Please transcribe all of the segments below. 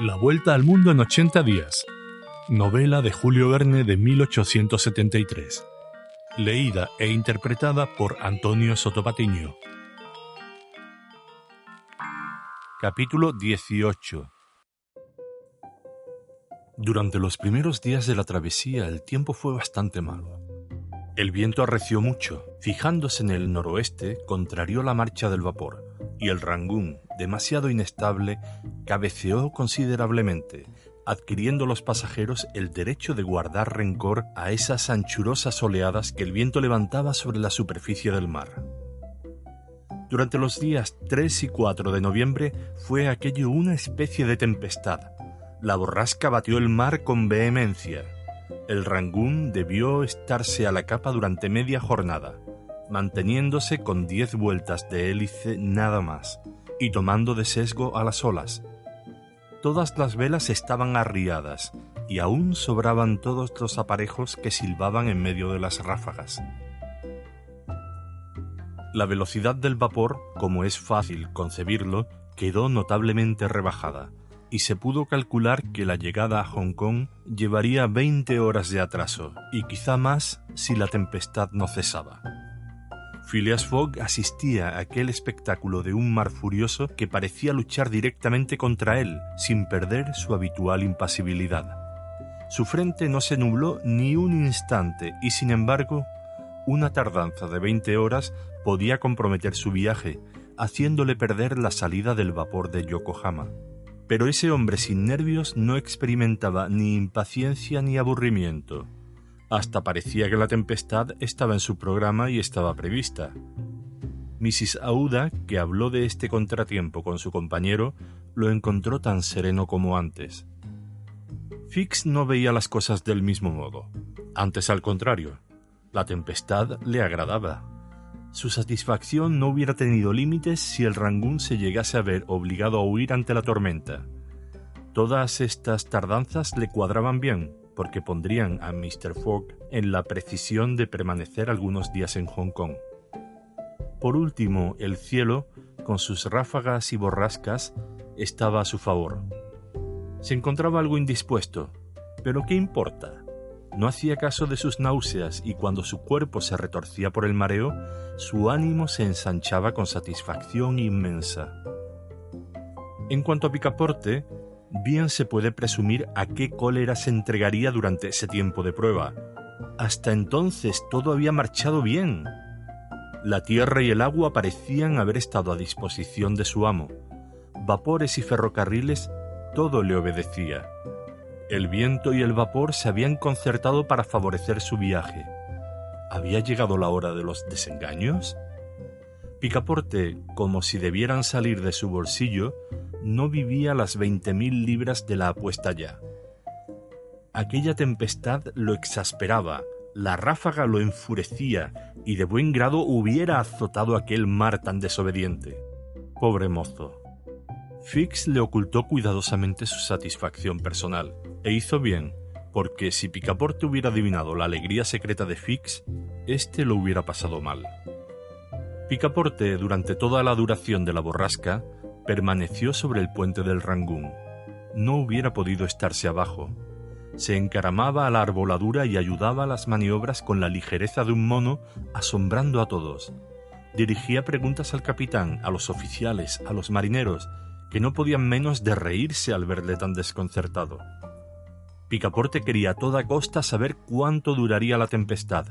La vuelta al mundo en 80 días. Novela de Julio Verne de 1873. Leída e interpretada por Antonio Sotopatiño. Capítulo 18. Durante los primeros días de la travesía el tiempo fue bastante malo. El viento arreció mucho, fijándose en el noroeste, contrarió la marcha del vapor, y el Rangoon, demasiado inestable, cabeceó considerablemente, adquiriendo los pasajeros el derecho de guardar rencor a esas anchurosas oleadas que el viento levantaba sobre la superficie del mar. Durante los días 3 y 4 de noviembre fue aquello una especie de tempestad. La borrasca batió el mar con vehemencia. El Rangoon debió estarse a la capa durante media jornada, manteniéndose con 10 vueltas de hélice nada más, y tomando de sesgo a las olas. Todas las velas estaban arriadas, y aún sobraban todos los aparejos que silbaban en medio de las ráfagas. La velocidad del vapor, como es fácil concebirlo, quedó notablemente rebajada, y se pudo calcular que la llegada a Hong Kong llevaría 20 horas de atraso, y quizá más si la tempestad no cesaba. Phileas Fogg asistía a aquel espectáculo de un mar furioso que parecía luchar directamente contra él, sin perder su habitual impasibilidad. Su frente no se nubló ni un instante, y sin embargo, una tardanza de 20 horas podía comprometer su viaje, haciéndole perder la salida del vapor de Yokohama. Pero ese hombre sin nervios no experimentaba ni impaciencia ni aburrimiento. Hasta parecía que la tempestad estaba en su programa y estaba prevista. Mrs. Aouda, que habló de este contratiempo con su compañero, lo encontró tan sereno como antes. Fix no veía las cosas del mismo modo. Antes, al contrario, la tempestad le agradaba. Su satisfacción no hubiera tenido límites si el Rangoon se llegase a ver obligado a huir ante la tormenta. Todas estas tardanzas le cuadraban bien, porque pondrían a Mr. Fogg en la precisión de permanecer algunos días en Hong Kong. Por último, el cielo, con sus ráfagas y borrascas, estaba a su favor. Se encontraba algo indispuesto, pero ¿qué importa? No hacía caso de sus náuseas y cuando su cuerpo se retorcía por el mareo, su ánimo se ensanchaba con satisfacción inmensa. En cuanto a Picaporte, bien se puede presumir a qué cólera se entregaría durante ese tiempo de prueba. Hasta entonces todo había marchado bien. La tierra y el agua parecían haber estado a disposición de su amo. Vapores y ferrocarriles, todo le obedecía. El viento y el vapor se habían concertado para favorecer su viaje. ¿Había llegado la hora de los desengaños? Picaporte, como si debieran salir de su bolsillo, no vivía las 20.000 libras de la apuesta ya. Aquella tempestad lo exasperaba, la ráfaga lo enfurecía y de buen grado hubiera azotado aquel mar tan desobediente. Pobre mozo. Fix le ocultó cuidadosamente su satisfacción personal, e hizo bien, porque si Picaporte hubiera adivinado la alegría secreta de Fix, éste lo hubiera pasado mal. Picaporte, durante toda la duración de la borrasca, permaneció sobre el puente del Rangoon. No hubiera podido estarse abajo. Se encaramaba a la arboladura y ayudaba a las maniobras con la ligereza de un mono, asombrando a todos. Dirigía preguntas al capitán, a los oficiales, a los marineros, que no podían menos de reírse al verle tan desconcertado. Picaporte quería a toda costa saber cuánto duraría la tempestad,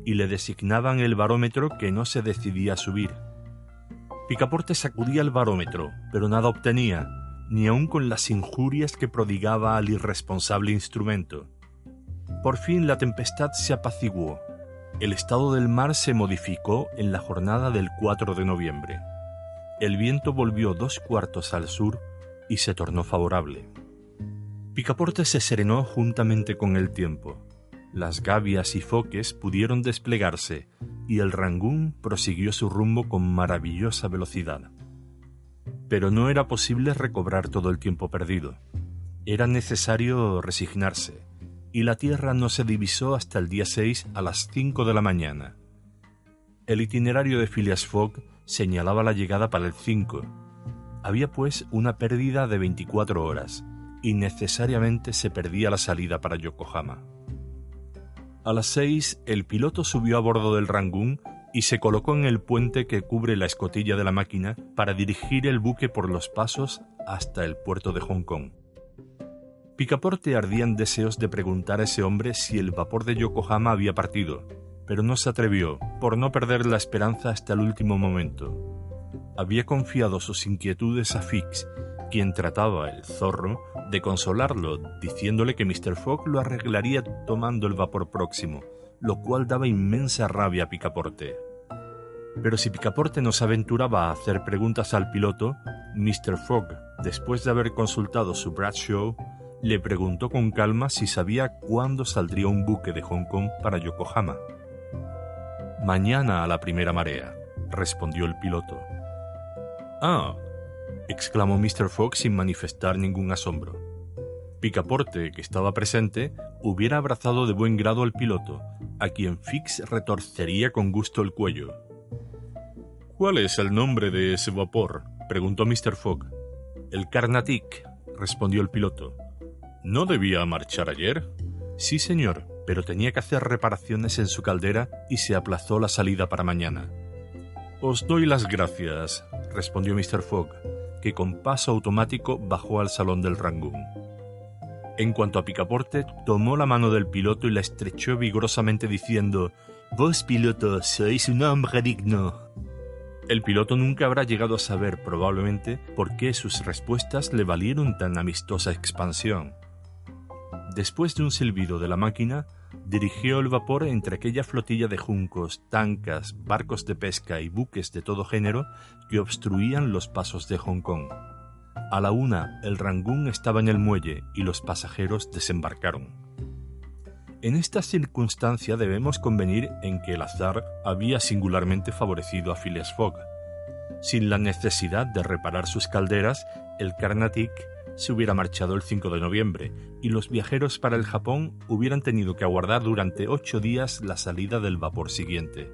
y le designaban el barómetro que no se decidía a subir. Picaporte sacudía el barómetro, pero nada obtenía, ni aun con las injurias que prodigaba al irresponsable instrumento. Por fin la tempestad se apaciguó. El estado del mar se modificó en la jornada del 4 de noviembre. El viento volvió 2/4 al sur y se tornó favorable. Picaporte se serenó juntamente con el tiempo. Las gavias y foques pudieron desplegarse y el Rangoon prosiguió su rumbo con maravillosa velocidad. Pero no era posible recobrar todo el tiempo perdido. Era necesario resignarse, y la tierra no se divisó hasta el día 6 a las 5 de la mañana. El itinerario de Phileas Fogg señalaba la llegada para el 5. Había pues una pérdida de 24 horas, y necesariamente se perdía la salida para Yokohama. A las 6, el piloto subió a bordo del Rangoon y se colocó en el puente que cubre la escotilla de la máquina para dirigir el buque por los pasos hasta el puerto de Hong Kong. Picaporte ardía en deseos de preguntar a ese hombre si el vapor de Yokohama había partido, pero no se atrevió, por no perder la esperanza hasta el último momento. Había confiado sus inquietudes a Fix, quien trataba, el zorro, de consolarlo, diciéndole que Mr. Fogg lo arreglaría tomando el vapor próximo, lo cual daba inmensa rabia a Picaporte. Pero si Picaporte no se aventuraba a hacer preguntas al piloto, Mr. Fogg, después de haber consultado su Bradshaw, le preguntó con calma si sabía cuándo saldría un buque de Hong Kong para Yokohama. «Mañana a la primera marea», respondió el piloto. «Ah», exclamó Mr. Fogg sin manifestar ningún asombro. Picaporte, que estaba presente, hubiera abrazado de buen grado al piloto, a quien Fix retorcería con gusto el cuello. «¿Cuál es el nombre de ese vapor?», preguntó Mr. Fogg. «El Carnatic», respondió el piloto. «¿No debía marchar ayer?» «Sí, señor, pero tenía que hacer reparaciones en su caldera y se aplazó la salida para mañana». «Os doy las gracias», respondió Mr. Fogg, que con paso automático bajó al salón del Rangoon. En cuanto a Picaporte, tomó la mano del piloto y la estrechó vigorosamente diciendo: «Vos, piloto, sois un hombre digno». El piloto nunca habrá llegado a saber, probablemente, por qué sus respuestas le valieron tan amistosa expansión. Después de un silbido de la máquina, dirigió el vapor entre aquella flotilla de juncos, tancas, barcos de pesca y buques de todo género que obstruían los pasos de Hong Kong. A la 1, el Rangoon estaba en el muelle y los pasajeros desembarcaron. En esta circunstancia debemos convenir en que el azar había singularmente favorecido a Phileas Fogg. Sin la necesidad de reparar sus calderas, el Carnatic se hubiera marchado el 5 de noviembre y los viajeros para el Japón hubieran tenido que aguardar durante 8 días la salida del vapor siguiente.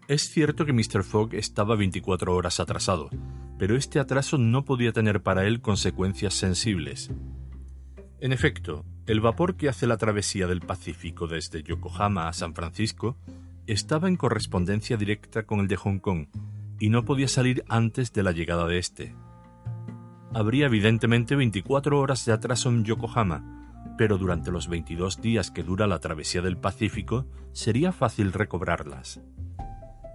Es cierto que Mr. Fogg estaba 24 horas atrasado, pero este atraso no podía tener para él consecuencias sensibles. En efecto, el vapor que hace la travesía del Pacífico desde Yokohama a San Francisco estaba en correspondencia directa con el de Hong Kong y no podía salir antes de la llegada de este. Habría evidentemente 24 horas de atraso en Yokohama, pero durante los 22 días que dura la travesía del Pacífico sería fácil recobrarlas.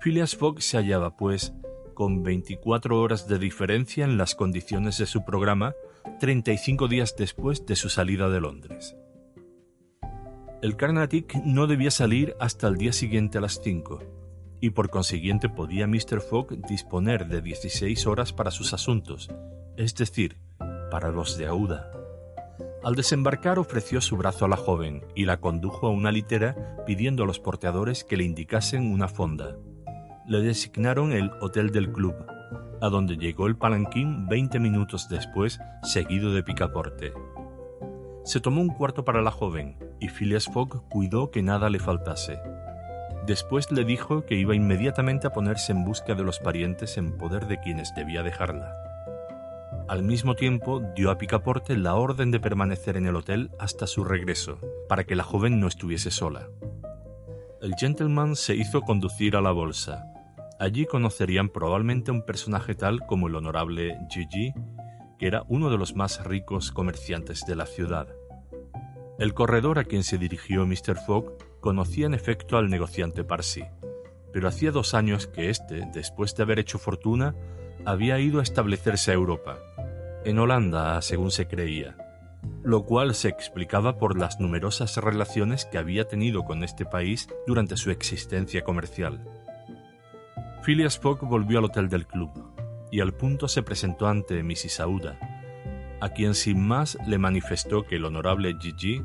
Phileas Fogg se hallaba, pues, con 24 horas de diferencia en las condiciones de su programa 35 días después de su salida de Londres. El Carnatic no debía salir hasta el día siguiente a las 5, y por consiguiente podía Mr. Fogg disponer de 16 horas para sus asuntos, es decir, para los de Aouda. Al desembarcar ofreció su brazo a la joven y la condujo a una litera pidiendo a los porteadores que le indicasen una fonda. Le designaron el Hotel del Club, a donde llegó el palanquín 20 minutos después, seguido de Picaporte. Se tomó un cuarto para la joven y Phileas Fogg cuidó que nada le faltase. Después le dijo que iba inmediatamente a ponerse en busca de los parientes en poder de quienes debía dejarla. Al mismo tiempo dio a Picaporte la orden de permanecer en el hotel hasta su regreso, para que la joven no estuviese sola. El gentleman se hizo conducir a la bolsa. Allí conocerían probablemente a un personaje tal como el honorable Gigi, que era uno de los más ricos comerciantes de la ciudad. El corredor a quien se dirigió Mr. Fogg conocía en efecto al negociante Parsi, pero hacía 2 años que éste, después de haber hecho fortuna, había ido a establecerse a Europa, en Holanda, según se creía, lo cual se explicaba por las numerosas relaciones que había tenido con este país durante su existencia comercial. Phileas Fogg volvió al hotel del club y al punto se presentó ante Mrs. Aouda, a quien sin más le manifestó que el honorable Gigi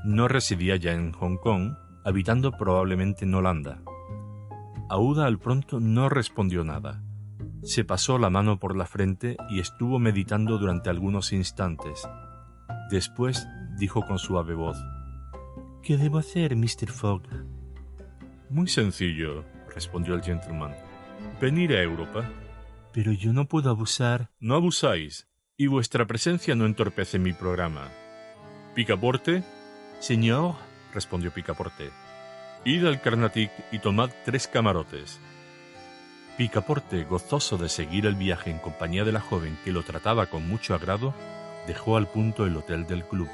no residía ya en Hong Kong, habitando probablemente en Holanda. Aouda al pronto no respondió nada. Se pasó la mano por la frente y estuvo meditando durante algunos instantes. Después dijo con suave voz: «¿Qué debo hacer, Mr. Fogg?» «Muy sencillo», respondió el gentleman. «Venir a Europa». «Pero yo no puedo abusar». «No abusáis, y vuestra presencia no entorpece mi programa. ¿Picaporte? Señor, respondió Picaporte. Id al Carnatic y tomad 3 camarotes. Picaporte, gozoso de seguir el viaje en compañía de la joven que lo trataba con mucho agrado, dejó al punto el hotel del club.